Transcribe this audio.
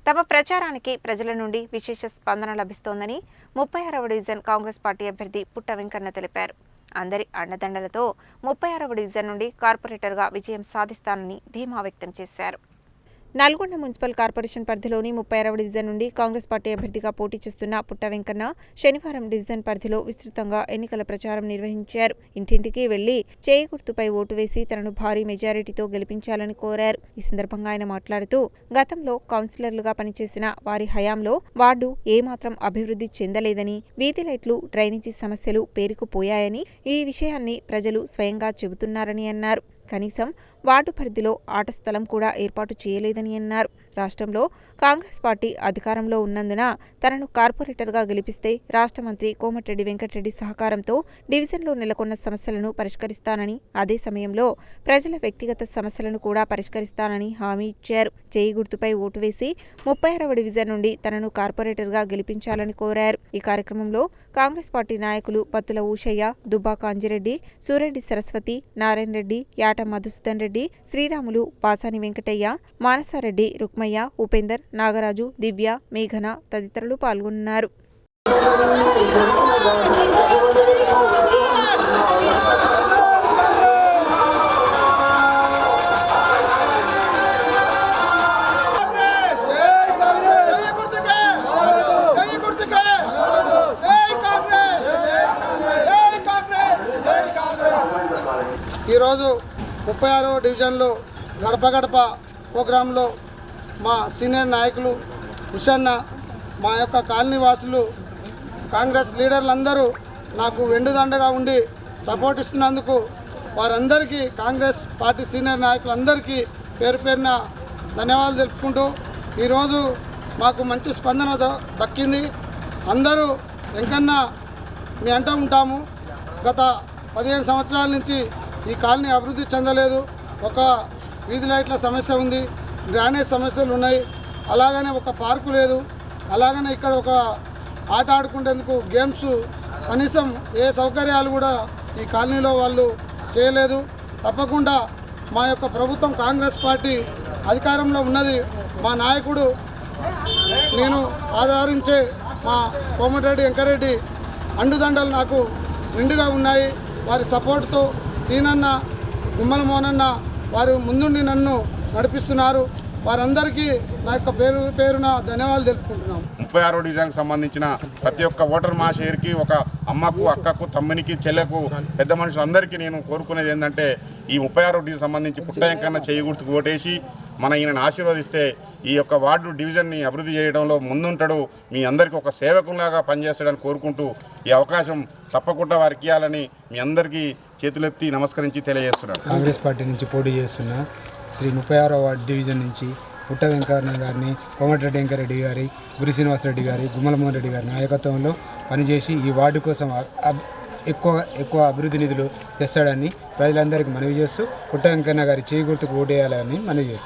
తమ ప్రచారానికి ప్రజల నుండి విశేష స్పందన లభిస్తోందని 36వ డివిజన్ కాంగ్రెస్ పార్టీ అభ్యర్థి పుట్ట వెంకన్న తెలిపారు. అందరి అండదండలతో 36వ డివిజన్ నుండి కార్పొరేటర్గా విజయం సాధిస్తానని ధీమా వ్యక్తం చేశారు. నల్గొండ మున్సిపల్ కార్పొరేషన్ పరిధిలోని 36వ డివిజన్ నుండి కాంగ్రెస్ పార్టీ అభ్యర్థిగా పోటీ చేస్తున్న పుట్ట వెంకన్న శనివారం డివిజన్ పరిధిలో విస్తృతంగా ఎన్నికల ప్రచారం నిర్వహించారు. ఇంటింటికి వెళ్లి చేయి గుర్తుపై ఓటు వేసి తనను భారీ మెజారిటీతో గెలిపించాలని కోరారు. ఈ సందర్భంగా ఆయన మాట్లాడుతూ గతంలో కౌన్సిలర్లుగా పనిచేసిన వారి హయాంలో వార్డు ఏమాత్రం అభివృద్ధి చెందలేదని, వీధి లైట్లు, డ్రైనేజీ సమస్యలు పేరుకుపోయాయని, ఈ విషయాన్ని ప్రజలు స్వయంగా చెబుతున్నారని అన్నారు. కనీసం వార్డు పరిధిలో ఆట స్థలం కూడా ఏర్పాటు చేయలేదని అన్నారు. రాష్ట్రంలో కాంగ్రెస్ పార్టీ అధికారంలో ఉన్నందున తనను కార్పొరేటర్గా గెలిపిస్తే రాష్ట్ర మంత్రి కోమటిరెడ్డి వెంకటరెడ్డి సహకారంతో డివిజన్లో నెలకొన్న సమస్యలను పరిష్కరిస్తానని, అదే సమయంలో ప్రజల వ్యక్తిగత సమస్యలను కూడా పరిష్కరిస్తానని హామీ ఇచ్చారు. చేయి గుర్తుపై ఓటు వేసి 36వ డివిజన్ నుండి తనను కార్పొరేటర్గా గెలిపించాలని కోరారు. ఈ కార్యక్రమంలో కాంగ్రెస్ పార్టీ నాయకులు పత్తుల ఊషయ్య, దుబ్బాక అంజిరెడ్డి, సూరెడ్డి సరస్వతి, నారాయణ రెడ్డి, యాట మధుసూదన్ రెడ్డి, శ్రీరాములు, పాసాని వెంకటయ్య, మానసారెడ్డి, రుక్మయ్య, ఉపేందర్, నాగరాజు, దివ్య, మేఘన తదితరులు పాల్గొన్నారు. ఈరోజు 36వ డివిజన్లో గడప గడప ప్రోగ్రాంలో మా సీనియర్ నాయకులు ఉషన్న, మా యొక్క కాలనీ వాసులు, కాంగ్రెస్ లీడర్లందరూ నాకు వెండుదండగా ఉండి సపోర్ట్ ఇస్తున్నందుకు వారందరికీ, కాంగ్రెస్ పార్టీ సీనియర్ నాయకులందరికీ పేరు పేరున ధన్యవాదాలు తెలుపుకుంటూ ఈరోజు మాకు మంచి స్పందన దక్కింది. అందరూ వెంకన్న మీ అంటూ ఉంటాము. గత 15 సంవత్సరాల నుంచి ఈ కాలనీ అభివృద్ధి చెందలేదు. ఒక వీధి లైట్ల సమస్య ఉంది, డ్రైనేజ్ సమస్యలు ఉన్నాయి, అలాగనే ఒక పార్కు లేదు, అలాగనే ఇక్కడ ఒక ఆట ఆడుకునేందుకు గేమ్స్, కనీసం ఏ సౌకర్యాలు కూడా ఈ కాలనీలో వాళ్ళు చేయలేదు. తప్పకుండా మా యొక్క ప్రభుత్వం కాంగ్రెస్ పార్టీ అధికారంలో ఉన్నది. మా నాయకుడు నేను ఆదరించే మా కోమటిరెడ్డి వెంకరెడ్డి అండుదండలు నాకు నిండుగా ఉన్నాయి. వారి సపోర్ట్తో సీనన్న, గుమ్మల మోనన్న వారు ముందుండి నన్ను నడిపిస్తున్నారు. వారందరికీ నా యొక్క పేరున ధన్యవాదాలు తెలుపుకుంటున్నాం. 36వ డివిజన్కి సంబంధించిన ప్రతి ఒక్క ఓటర్ మహాశయుడికి, ఒక అమ్మకు, అక్కకు, తమ్మునికి, చెల్లెకు, పెద్ద మనుషులందరికీ నేను కోరుకునేది ఏంటంటే, ఈ 36వ డివిజన్ సంబంధించి పుట్ట వెంకన్న చేయి గుర్తుకు ఓటేసి మన ఈయనను ఆశీర్వదిస్తే ఈ యొక్క వార్డు డివిజన్ని అభివృద్ధి చేయడంలో ముందుంటాడు. మీ అందరికీ ఒక సేవకులాగా పనిచేస్తాడని కోరుకుంటూ ఈ అవకాశం తప్పకుండా వారికి ఇవ్వాలని మీ అందరికీ చేతులెత్తి నమస్కరించి తెలియజేస్తున్నాను. కాంగ్రెస్ పార్టీ నుంచి పోటీ చేస్తున్న శ్రీ 36వ వార్డు డివిజన్ నుంచి పుట్ట వెంకన్న గారిని, కోమటిరెడ్డి వెంకరెడ్డి గారి, గురి శ్రీనివాసరెడ్డి గారి, గుమ్మలమోహన్ రెడ్డి గారి నాయకత్వంలో పనిచేసి ఈ వార్డు కోసం ఎక్కువ అభివృద్ధి నిధులు తెస్తాడని ప్రజలందరికీ మనవి చేస్తూ పుట్ట వెంకన్న గారి చేయి గుర్తుకు ఓటేయాలని మనవి చేస్తూ